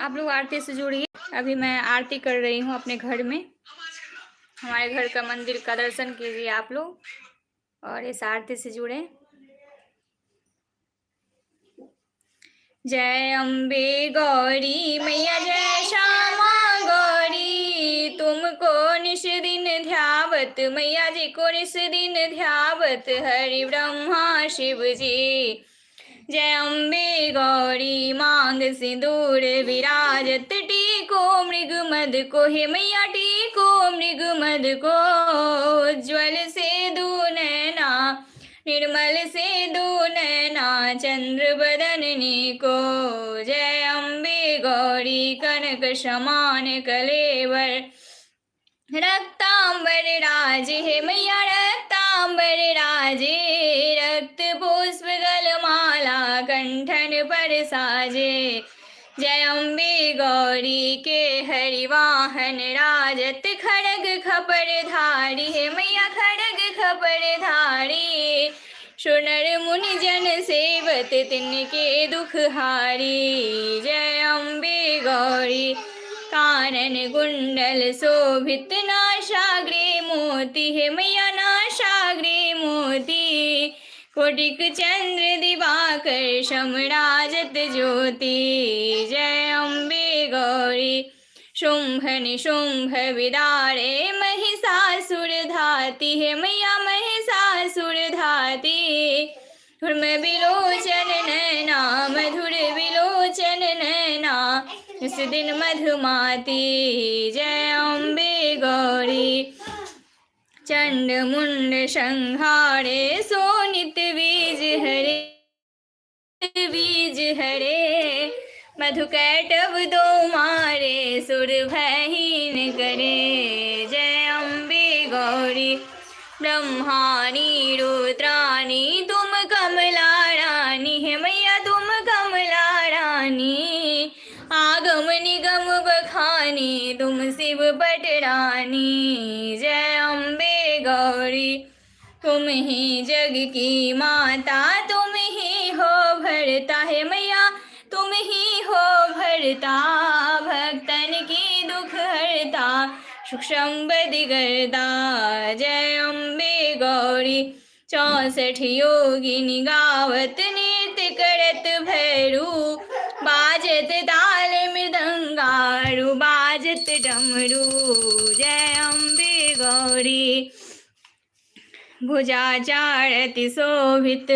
आप लोग आरती से जुड़िए। अभी मैं आरती कर रही हूँ अपने घर में। हमारे घर का मंदिर का दर्शन कीजिए आप लोग और इस आरती से जुड़े। जय अम्बे गौरी मैया जय श्यामा गौरी, तुमको निश दिन ध्यावत मैया जी को निश दिन ध्यावत हरि ब्रह्मा शिव जी। जय अम्बे गौरी मांग सिंदूर विराजत, टीको मृग मद को हे मैया टीको मृग मद को, उज्ज्वल से नैना निर्मल से नैना चंद्र बदननी को। जय अम्बे गौरी कनक समान कलेवर, रक्तांबर राजे हे मैया रक्तांबर राजे, रक्त पुष्प गलमाला कंठन पर साजे। जय अम्बे गौरी के हरिवाहन राजत, खड़ग खपर धारी हे मैया खड़ग खपर धारी, सुनर मुनि जन सेवत तिनके दुख हारी। जय अम्बे गौरी कानन कुंडल शोभित, नासाग्रे मोती हे मैया नासाग्रे मोती, कोटिक चंद्र दिवाकर समराजत ज्योति। जय अम्बे गौरी शुंभ निशुंभ विदारे, महिषासुर धाती हे मैया महिषासुर धाती, धुर्म विलोचन नैना मधुर विलोचन नैना, इस दिन मधुमाती। जय अम्बे गौरी चंड मुंड संहारे, सोनित बीज हरे बीज हरे, मधुकैटभ दो मारे सुर भहीन करे। जय अम्बे गौरी ब्रह्मानी रुद्रानी, तुम कमला रानी हे मैया तुम कमला रानी, आगम निगम बखानी तुम शिव पटरानी। जय अम्बे गौरी तुम ही जग की माता, तुम ही हो भरता है मैया तुम ही हो भरता, भक्तन की दुख हरता सुख संपत्ति करता। जय अम्बे गौरी 64 योगिनी गावत, नृत्य करत भैरू, बाजत ताल मृदंगारू बाजत डमरू। जय अम्बे गौरी भुजा चारति शोभित,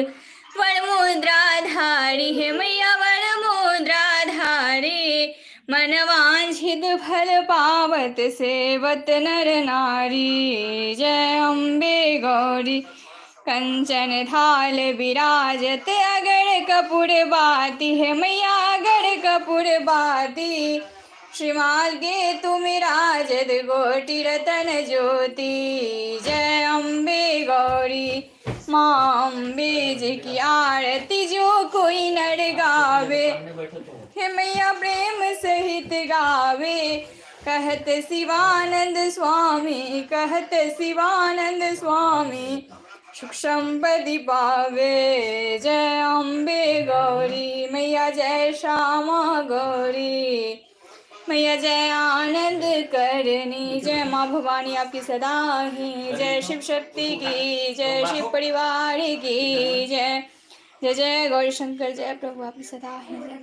वरमुद्राधारी हे मैया वरमुद्राधारी, मन वांछित फल पावत सेवत नर नारी। जय अम्बे गौरी कंचन थाल विराजत, अगर कपूर बाती हे मैया अगर कपूर बाती, श्रीमाल के तुम राजद गोटी रतन ज्योति। जय अम्बे गौरी माँ अम्बे जी की आरती जो कोई नर गावे, हे मैया प्रेम सहित गावे, कहत शिवानंद स्वामी कहत शिवानंद स्वामी, सुख संपत्ति पावे। जय अम्बे गौरी मैया जय श्यामा गौरी मैया जय आनंद करनी। जय माँ भवानी आपकी सदा ही जय, शिव शक्ति की जय, शिव परिवार की जय, जय जय गौरी शंकर जय प्रभु आपकी सदा ही जय।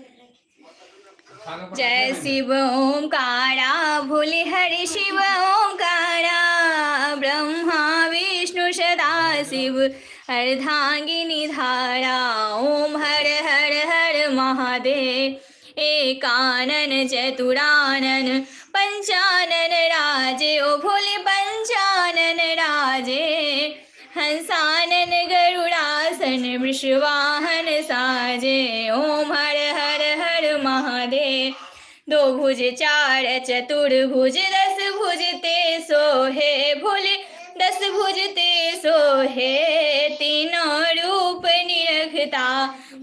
जय शिव ओंकारा भोले हरि शिव ओंकारा, ब्रह्मा विष्णु सदा शिव अर्धांगिनी धारा, ओम हर हर हर महादेव, एकानन चतुरानन पंचानन राजे, ओ भोले पंचानन राजे, हंसानन गरुड़ासन वृषवाहन साजे। ओम हर हर हर महादेव, दो भुज चार चतुर्भुज, 10 भुज ते सोहे भोले 10 भुज ते सोहे, तीनों रूप निरखता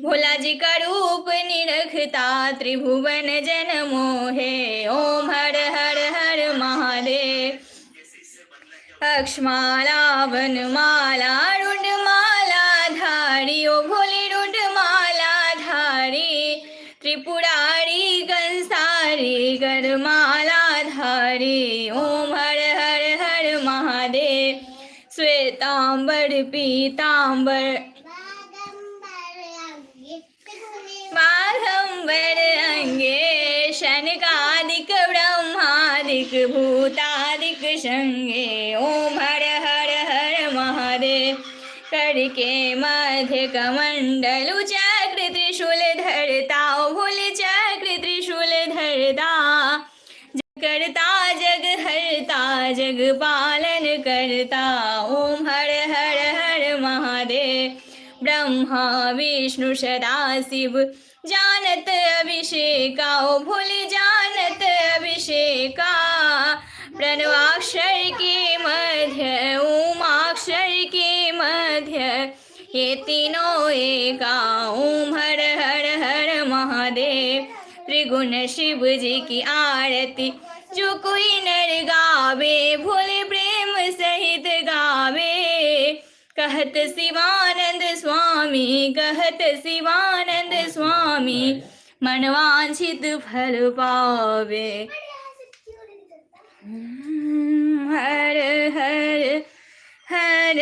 भोला जी का रूप निरखता, त्रिभुवन जन मोहे। ओम हर हर हर महादेव, अक्षमाला वनमाला रुद्रमाला धारी, ओ भोले रुद्रमाला धारी, त्रिपुरारी कंसारी गरमालाधारी। ओम हर हर हर महादेव। श्वेतांबर पीतांबर बाघंबर अंगे। शनकादिक ब्रह्मादिक भूतादिक संगे। ओम हर हर हर महादेव। करके मध्य कमंडलु चक्र त्रिशूल धरता। भूल चक्र त्रिशूल धरता। करता जग हरता जग पालन करता। ओम हर हर हर महादेव। ब्रह्मा विष्णु सदा शिव जानत अभिषेका। ओ भूल जानत अभिषेका। प्रणवाक्षर के मध्य उमाक्षर के मध्य ये तीनों एका। ओम हर हर हर महादेव। त्रिगुण शिव जी की आरती जो कोई नर गावे। भोले प्रेम सहित गावे। कहत शिवानंद स्वामी कहत शिवानंद स्वामी। मनवांछित फल पावे। हर हर हर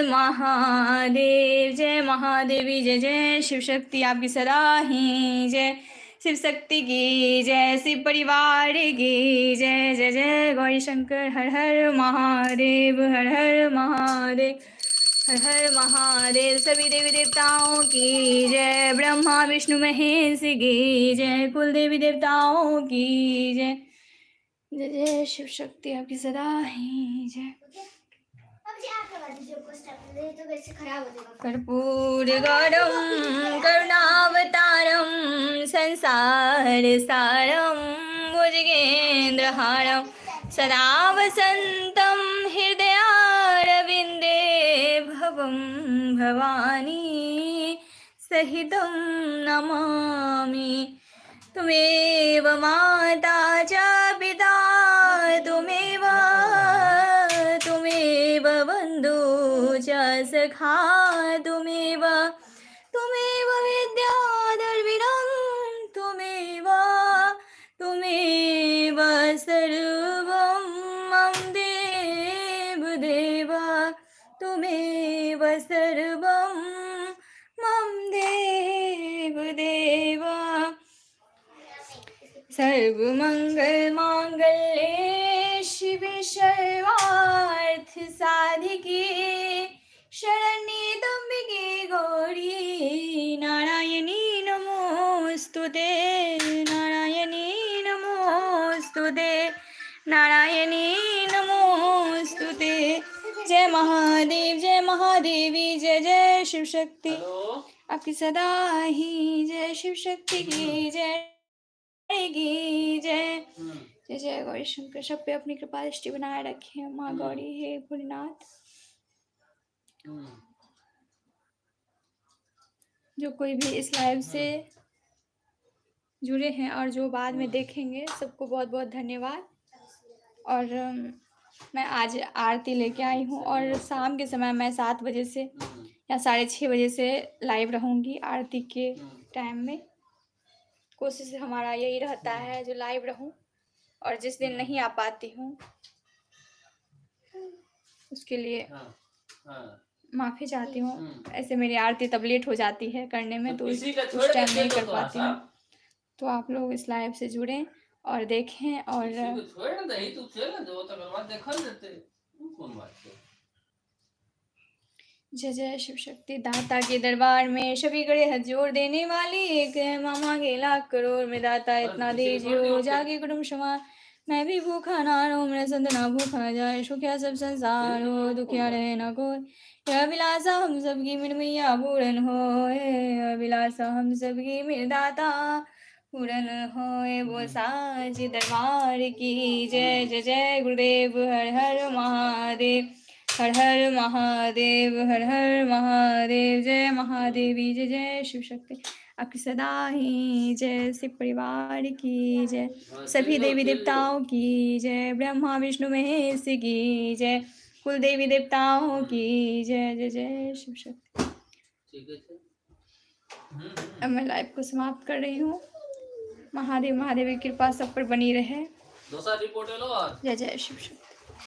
महादेव। जय महादेवी जय जय शिव शक्ति आपकी सदा ही जय। शिव शक्ति की जय। शिव परिवार की जय। जय जय गौरी शंकर। हर हर महादेव हर हर महादेव हर हर महादेव। सभी देवी देवताओं की जय। ब्रह्मा विष्णु महेश की जय। कुल देवी देवताओं की जय। जय जय शिव शक्ति आपकी सदा ही जय। कर्पूर गौरम करुणावतारम संसार सारम भुजगेन्द्रहारम सदा वसंतम हृदयारविंदे भवं भवानी सहितं नमामि। त्वमेव माता च पिता त्वमेव बन्धु च सखा। त्वमेव विद्याधर्मिणं त्वमेव सर्वं मम देव। त्वमेव सर्वं मम देव। सर्वमंगल मांगल्ये शिवे सर्वार्थ साधिके। शरण्ये त्र्यंबके गौरी नारायणी नमोस्तुते। नारायणी नमोस्तुते। नारायणी नमोस्तुते। जय महादेव जय महादेवी जय जय शिव शक्ति आपकी सदा ही जय। शिव शक्ति की जय की जय। जय जय गौरी शंकर। सब पे अपनी कृपा दृष्टि बनाए रखे माँ गौरी हे भोलेनाथ। जो कोई भी इस लाइव से जुड़े हैं और जो बाद में देखेंगे सबको बहुत बहुत धन्यवाद। और मैं आज आरती लेके आई हूँ और शाम के समय मैं 7 बजे से या 6:30 बजे से लाइव रहूँगी आरती के टाइम में। कोशिश हमारा यही रहता है जो लाइव रहूं। और जिस दिन नहीं आ पाती हूँ उसके लिए माफ़ी चाहती हूँ। ऐसे मेरी आरती तब लेट हो जाती है करने में तो उस टाइम नहीं कर पाती हूँ। तो आप लोग इस लाइव से जुड़ें और देखें। और जय जय शिव शक्ति। दाता के दरबार में सभी गड़े हाथ जोड़ देने वाली एक है मामा के लाख करोड़ में दाता इतना दीजियो जागे कुटुंब समाज। मैं भी भूखा ना रहूं मेरा संत ना भूखा जाए। सुखिया सब संसार हो दुखिया रहे ना कोई। अभिलाषा हम सबकी मेरे मैया पूरन हो। अभिलाषा हम सबकी मेरे दाता पूरन होए। वो साची दरबार की जय। जय जय गुरुदेव हर हर महादेव हर हर महादेव हर हर महादेव। जय महादेवी जय जय शिव शक्ति आपकी सदा ही जय। शिव परिवार की जय। सभी देवी देवताओं की जय। ब्रह्मा विष्णु महेश की जय। कुल देवी देवताओं की जय। जय जय शिव शक्ति। अब मैं लाइव को समाप्त कर रही हूँ। महादेव महादेव की कृपा सब पर बनी रहे। दोसा रिपोर्ट लो। जय जय शिव शक्ति।